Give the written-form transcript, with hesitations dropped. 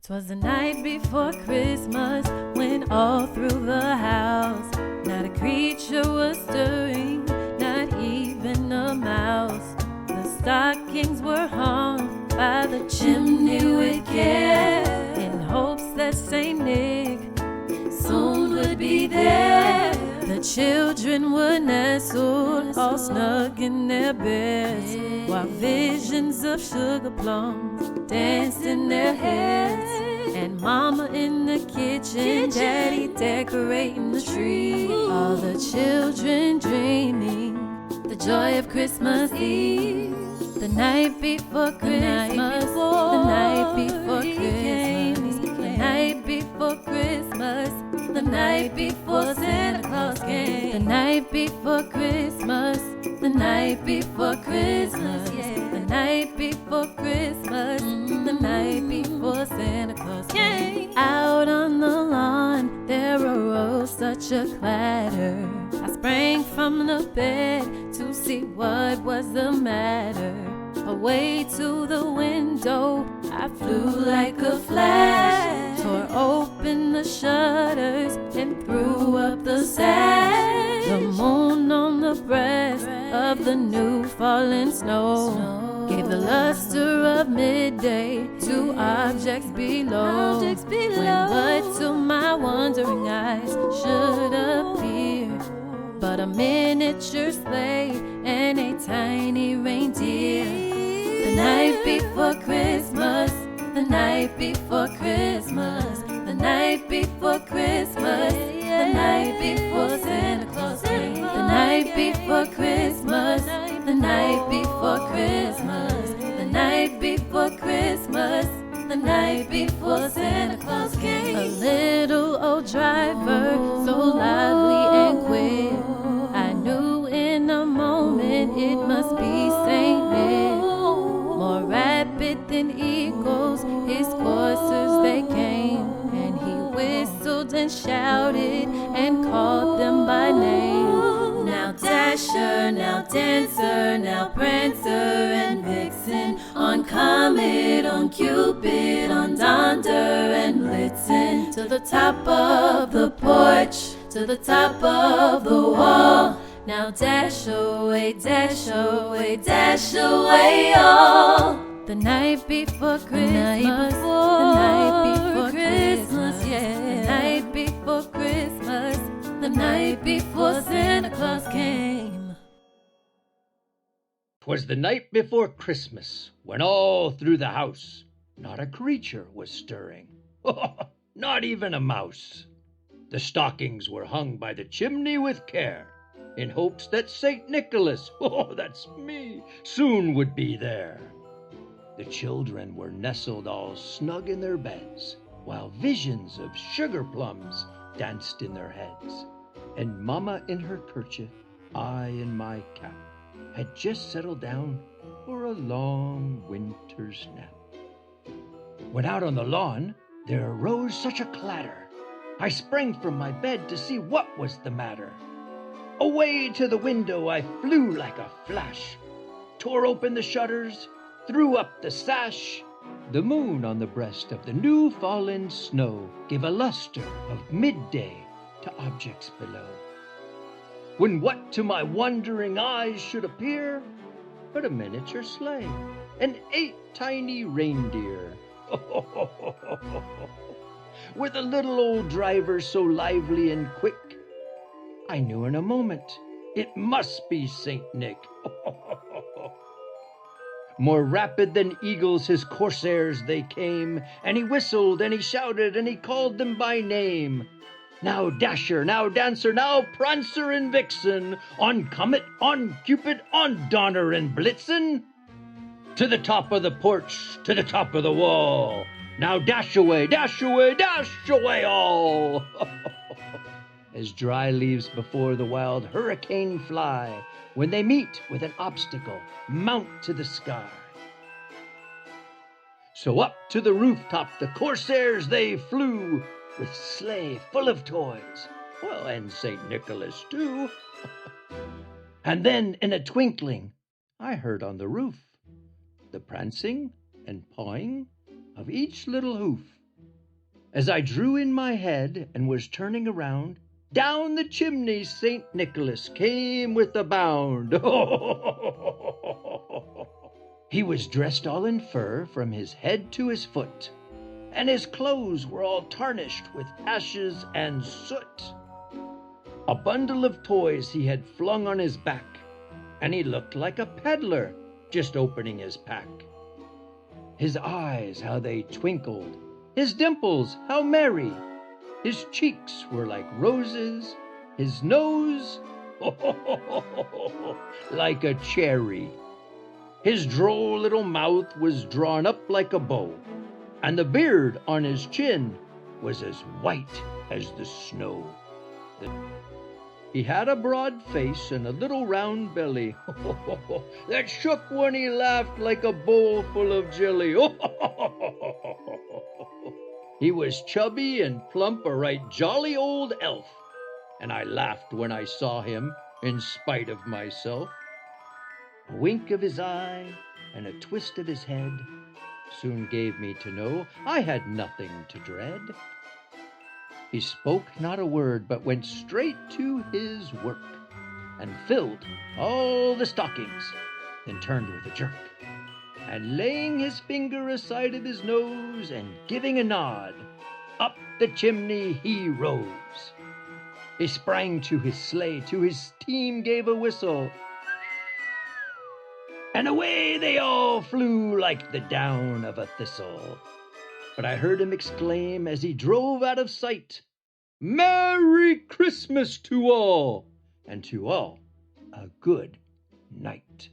'Twas the night before Christmas, when all through the house not a creature was stirring, not even a mouse. The stockings were hung by the chimney with care, in hopes that Saint Nick soon would be there. The children were nestled all snug in their beds, while visions of sugar plums danced in their heads. And Mama in the kitchen, Daddy decorating the tree, all the children dreaming the joy of Christmas Eve. The night before Christmas, the night before Christmas, the night before Christmas, the night before Santa Claus came. The night before Christmas, the night before Christmas, the night before Christmas, the night before Santa Claus came. Out on the lawn there arose such a clatter. I sprang from the bed to see what was the matter. Away to the window I flew like a flash, tore open the shutters and threw up the sash. The moon on the breast of the new fallen snow gave the luster of midday to objects below. When but to my wondering eyes should appear but a miniature sleigh and a tiny reindeer. The night before Christmas, the night before Christmas, the night before Christmas, the night before Santa Claus came. The night before Christmas, the night before Christmas, the night before Christmas, the night before Santa Claus came. A little old driver, so lively and quick, I knew in a moment it must be Saint Nick. More rapid than eagles, his coursers they came, and he whistled and shouted and called them by name. Now Dasher, now Dancer, now Prancer and Vixen, on Comet, on Cupid, on Donder and Blitzen, to the top of the porch, to the top of the wall. Now dash away, dash away, dash away all. The night before Christmas, the night before Christmas, yeah. The night before Christmas, the night before Santa Claus came. 'Twas the night before Christmas, when all through the house not a creature was stirring, not even a mouse. The stockings were hung by the chimney with care, in hopes that St. Nicholas, that's me, soon would be there. The children were nestled all snug in their beds, while visions of sugar plums danced in their heads. And Mama in her kerchief, I in my cap, had just settled down for a long winter's nap. When out on the lawn there arose such a clatter, I sprang from my bed to see what was the matter. Away to the window I flew like a flash, tore open the shutters, threw up the sash. The moon on the breast of the new fallen snow gave a luster of midday to objects below. When what to my wondering eyes should appear but a miniature sleigh and 8 tiny reindeer, with a little old driver so lively and quick, I knew in a moment it must be Saint Nick. More rapid than eagles his coursers they came, and he whistled and he shouted and he called them by name. Now Dasher, now Dancer, now Prancer and Vixen, on Comet, on Cupid, on Donner and Blitzen, to the top of the porch, to the top of the wall. Now dash away, dash away, dash away all. As dry leaves before the wild hurricane fly, when they meet with an obstacle, mount to the sky. So up to the rooftop the coursers they flew, with sleigh full of toys, well, and St. Nicholas too. And then in a twinkling I heard on the roof the prancing and pawing of each little hoof, As I drew in my head and was turning around, down the chimney St. Nicholas came with a bound. He was dressed all in fur from his head to his foot, and his clothes were all tarnished with ashes and soot. A bundle of toys he had flung on his back, and he looked like a peddler just opening his pack. His eyes, how they twinkled, his dimples, how merry, his cheeks were like roses, his nose, like a cherry. His droll little mouth was drawn up like a bow, and the beard on his chin was as white as the snow. He had a broad face and a little round belly that shook when he laughed like a bowl full of jelly. He was chubby and plump, a right jolly old elf, and I laughed when I saw him in spite of myself. A wink of his eye and a twist of his head soon gave me to know I had nothing to dread. He spoke not a word, but went straight to his work, and filled all the stockings, then turned with a jerk, and laying his finger aside of his nose, and giving a nod, up the chimney he rose. He sprang to his sleigh, to his team gave a whistle, and away they all flew like the down of a thistle. But I heard him exclaim as he drove out of sight, "Merry Christmas to all, and to all a good night."